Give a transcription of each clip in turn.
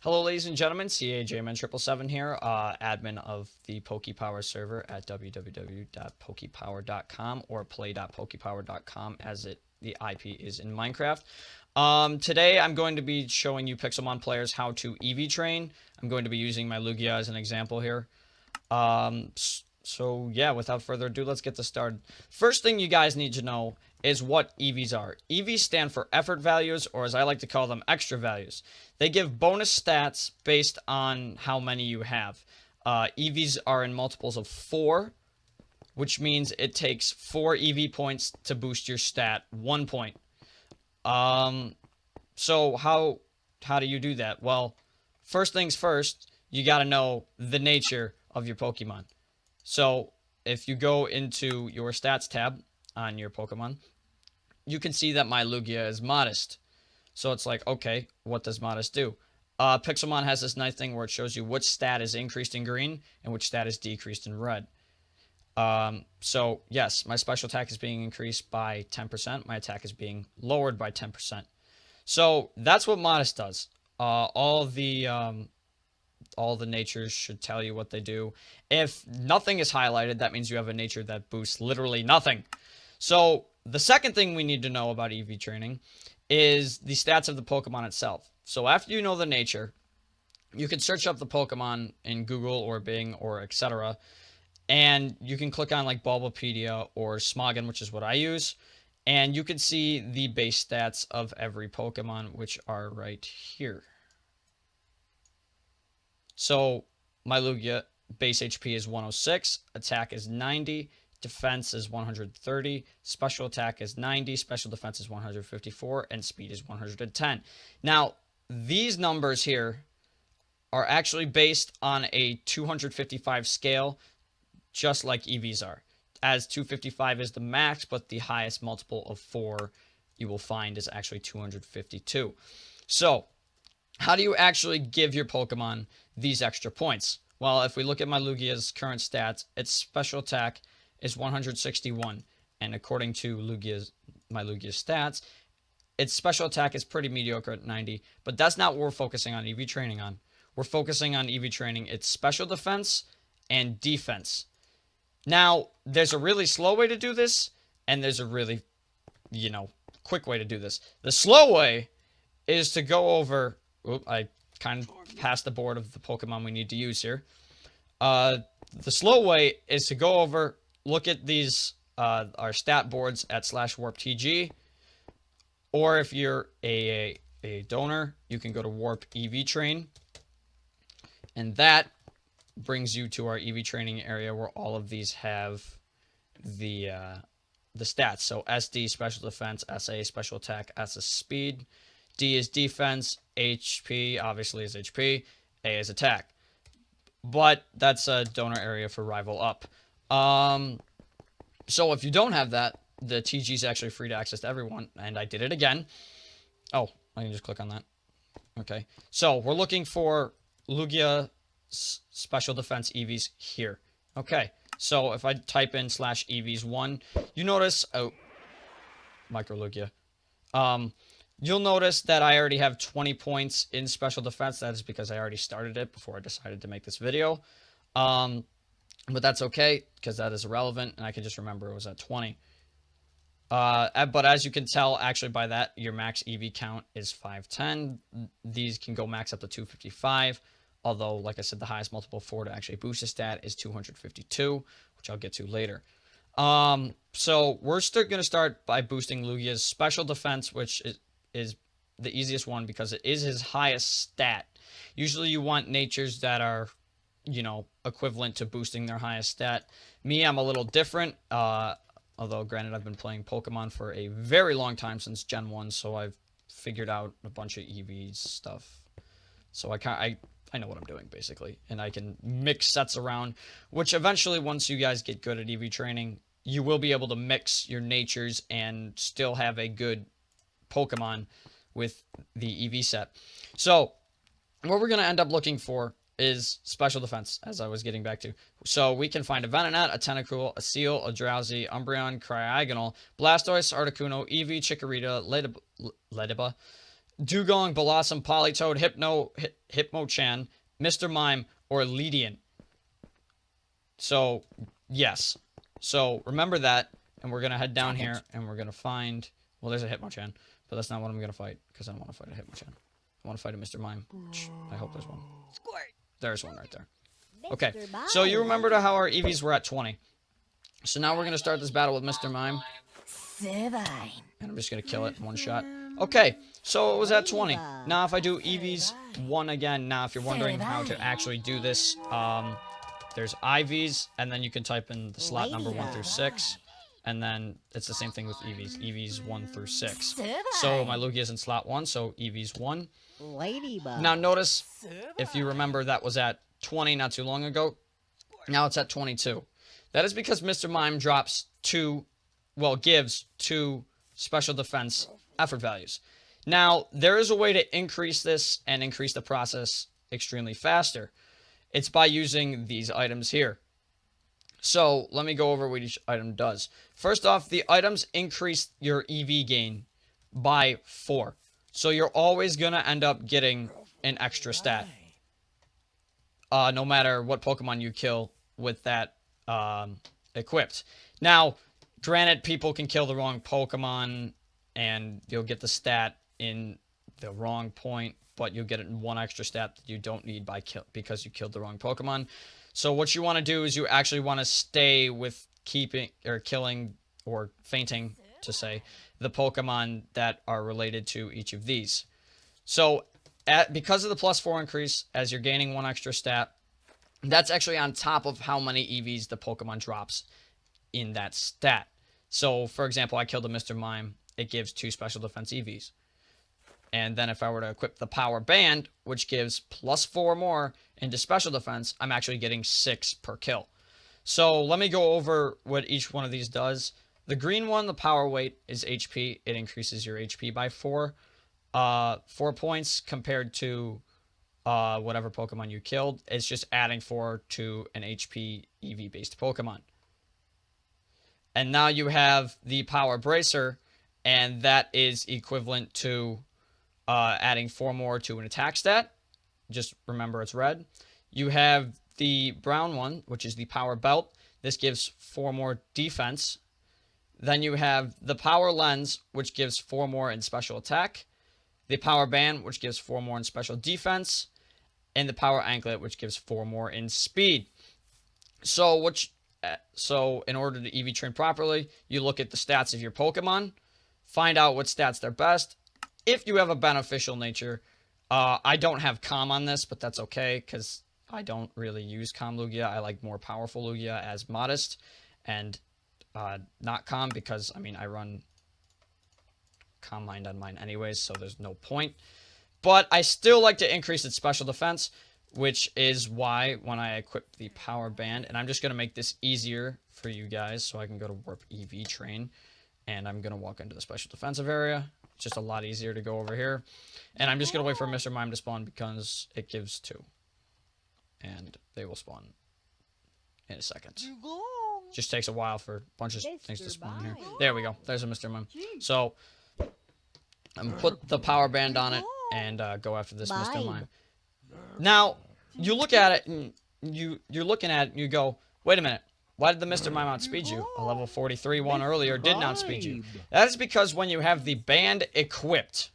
Hello, ladies and gentlemen. CAJMN777 here, admin of the PokePower server at www.pokepower.com or play.pokepower.com as the IP is in Minecraft. Today, I'm going to be showing you Pixelmon players how to EV train. I'm going to be using my Lugia as an example here. So yeah, without further ado, let's get this started. First thing you guys need to know is what EVs are. EVs stand for effort values, or as I like to call them, extra values. They give bonus stats based on how many you have. EVs are in multiples of 4, which means it takes 4 EV points to boost your stat 1 point. So how do you do that? Well, first things first, you got to know the nature of your Pokemon. So if you go into your stats tab on your Pokemon, you can see that my Lugia is modest. So it's like, okay, what does modest do? Pixelmon has this nice thing where it shows you which stat is increased in green and which stat is decreased in red. So yes, my special attack is being increased by 10%. My attack is being lowered by 10%. So that's what modest does. All the natures should tell you what they do. If nothing is highlighted, that means you have a nature that boosts literally nothing. So the second thing we need to know about EV training is the stats of the Pokemon itself. So after you know the nature, you can search up the Pokemon in Google or Bing or etc. And you can click on like Bulbapedia or Smogon, which is what I use. And you can see the base stats of every Pokemon, which are right here. So my Lugia base HP is 106, attack is 90, defense is 130, special attack is 90, special defense is 154, and speed is 110. Now, these numbers here are actually based on a 255 scale, just like EVs are, as 255 is the max, but the highest multiple of 4 you will find is actually 252. So, how do you actually give your Pokemon these extra points? Well, if we look at my Lugia's current stats, its special attack is 161. And according to my Lugia's stats, its special attack is pretty mediocre at 90. But that's not what we're focusing on EV training on. We're focusing on EV training its special defense and defense. Now, there's a really slow way to do this, and there's a really, quick way to do this. The slow way is to go over... Oop, I kind of passed the board of the Pokemon we need to use here. The slow way is to go over, look at these, our stat boards at /warptg. Or if you're a donor, you can go to Warp EV Train. And that brings you to our EV training area where all of these have the stats. So SD, special defense, SA, special attack, S is speed, D is defense, HP obviously is HP, A is attack. But that's a donor area for rival up. So if you don't have that, the TG is actually free to access to everyone. And I did it again. Oh, I can just click on that. Okay. So we're looking for Lugia special defense EVs here. Okay. So if I type in /EVs1, you notice, oh, Micro Lugia. You'll notice that I already have 20 points in special defense. That is because I already started it before I decided to make this video. But that's okay, because that is irrelevant, and I can just remember it was at 20. But as you can tell, actually by that, your max EV count is 510. These can go max up to 255. Although, like I said, the highest multiple 4 to actually boost a stat is 252, which I'll get to later. So we're still going to start by boosting Lugia's special defense, which is the easiest one because it is his highest stat. Usually you want natures that are, equivalent to boosting their highest stat. Me, I'm a little different. Although, granted, I've been playing Pokemon for a very long time, since Gen 1, so I've figured out a bunch of EV stuff. So I know what I'm doing, basically. And I can mix sets around, which eventually, once you guys get good at EV training, you will be able to mix your natures and still have a good Pokemon with the EV set. So, what we're going to end up looking for is special defense, as I was getting back to. So we can find a Venonat, a Tentacool, a Seal, a Drowsy, Umbreon, Cryogonal, Blastoise, Articuno, Eevee, Chikorita, Ledeba, Dugong, Blossom, Politoed, Hypno-chan, Mr. Mime, or Ledian. So, yes. So, remember that, and we're going to head down here, and we're going to find... Well, there's a Hypno-chan, but that's not what I'm going to fight, because I don't want to fight a Hypno-chan. I want to fight a Mr. Mime. I hope there's one. There's one right there. Okay, so you remember how our EVs were at 20. So now we're going to start this battle with Mr. Mime. And I'm just going to kill it in one shot. Okay, so it was at 20. Now if I do EVs 1 again, now if you're wondering how to actually do this, there's IVs, and then you can type in the slot number 1 through 6. And then it's the same thing with EVs. EVs 1 through 6. So my Lugia is in slot 1, so EVs 1. Now notice, if you remember, that was at 20 not too long ago. Now it's at 22. That is because Mr. Mime drops gives 2 special defense effort values. Now, there is a way to increase this and increase the process extremely faster. It's by using these items here. So, let me go over what each item does. First off, the items increase your EV gain by 4. So, you're always going to end up getting an extra stat. No matter what Pokemon you kill with that equipped. Now, granted, people can kill the wrong Pokemon and you'll get the stat in the wrong point, but you'll get it in 1 extra stat that you don't need because you killed the wrong Pokemon. So what you want to do is you actually want to stay with killing or fainting, to say, the Pokemon that are related to each of these. So because of the +4 increase, as you're gaining 1 extra stat, that's actually on top of how many EVs the Pokemon drops in that stat. So, for example, I killed a Mr. Mime. It gives 2 special defense EVs. And then if I were to equip the Power Band, which gives +4 more into special defense, I'm actually getting 6 per kill. So let me go over what each one of these does. The green one, the Power Weight, is HP. It increases your HP by 4 points compared to whatever Pokemon you killed. It's just adding 4 to an HP EV-based Pokemon. And now you have the Power Bracer, and that is equivalent to adding 4 more to an attack stat. Just remember it's red. You have the brown one, which is the Power Belt. This gives 4 more defense. Then you have the Power Lens, which gives 4 more in special attack. The Power Band, which gives 4 more in special defense. And the Power Anklet, which gives 4 more in speed. So in order to EV train properly, you look at the stats of your Pokemon, find out what stats they're best. If you have a beneficial nature, I don't have Calm on this, but that's okay, because I don't really use Calm Lugia. I like more powerful Lugia as Modest, and not Calm, because, I mean, I run Calm Mind on mine anyways, so there's no point. But I still like to increase its special defense, which is why when I equip the Power Band, and I'm just going to make this easier for you guys so I can go to Warp EV Train, and I'm going to walk into the special defensive area. It's just a lot easier to go over here. And I'm just going to wait for Mr. Mime to spawn because it gives 2. And they will spawn in a second. Just takes a while for a bunch of things to spawn here. There we go. There's a Mr. Mime. So, I'm going to put the Power Band on it and go after this Mr. Mime. Now, you look at it, and you're looking at it, and you go, wait a minute, why did the Mr. Mime outspeed you? A level 43 one earlier didn't outspeed you. That is because when you have the band equipped,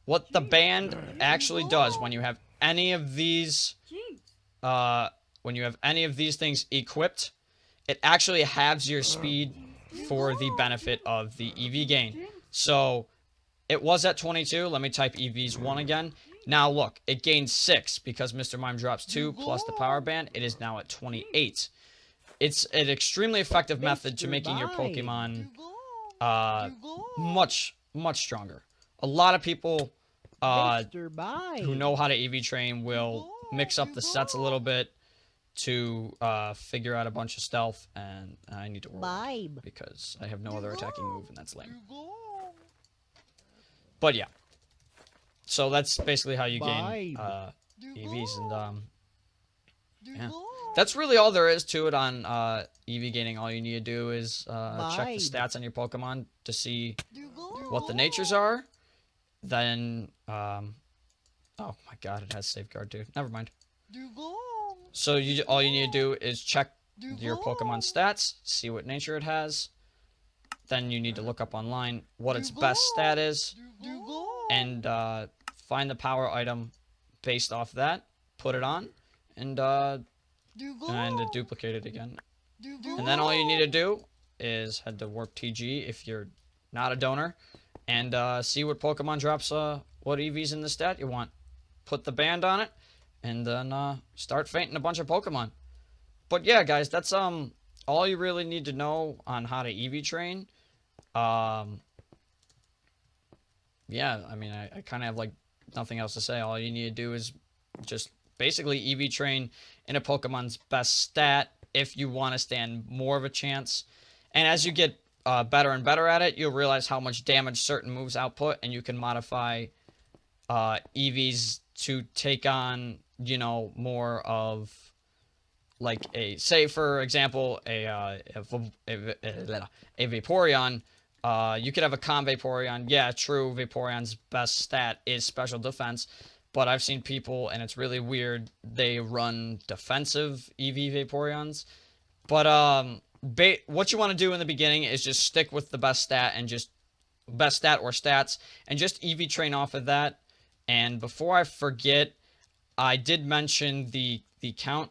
what the band actually does when you have any of these, things equipped, it actually halves your speed for the benefit of the EV gain. So, it was at 22. Let me type EVs 1 again. Now look, it gains 6 because Mr. Mime drops 2 plus the Power Band. It is now at 28. It's an extremely effective method to making your Pokemon much, much stronger. A lot of people who know how to EV train will mix up the sets a little bit to figure out a bunch of stealth, and I need to worry because I have no other attacking move, and that's lame. But yeah. So that's basically how you gain EVs, and yeah. That's really all there is to it on EV gaining. All you need to do is check the stats on your Pokemon to see what the natures are, then, oh my god, it has safeguard, dude. Never mind. So all you need to do is check your Pokemon stats, see what nature it has. Then you need to look up online what its best stat is, and find the power item based off that, put it on, and duplicate it again. And then all you need to do is head to Warp TG if you're not a donor, and see what Pokemon drops what EVs in the stat you want. Put the band on it, and then start fainting a bunch of Pokemon. But yeah, guys, that's all you really need to know on how to EV train. Yeah, I mean, I kind of have like nothing else to say. All you need to do is just basically EV train in a Pokemon's best stat if you want to stand more of a chance. And as you get better and better at it, you'll realize how much damage certain moves output, and you can modify EVs to take on, you know, more of like say for example a Vaporeon. You could have a Calm Vaporeon. Yeah, true, Vaporeon's best stat is special defense, but I've seen people, and it's really weird, they run defensive EV Vaporeons. But what you want to do in the beginning is just stick with the best stat and just best stat or stats and just EV train off of that. And before I forget, I did mention the count.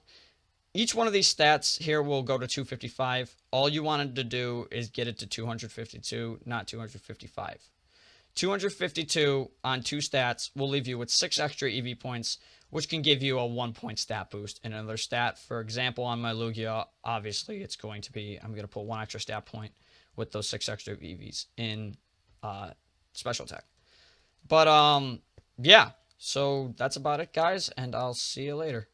Each one of these stats here will go to 255. All you wanted to do is get it to 252, not 255. 252 on 2 stats will leave you with 6 extra EV points, which can give you a 1-point stat boost. And another stat, for example, on my Lugia, obviously it's going to be, I'm going to put 1 extra stat point with those 6 extra EVs in special attack. But yeah, so that's about it, guys, and I'll see you later.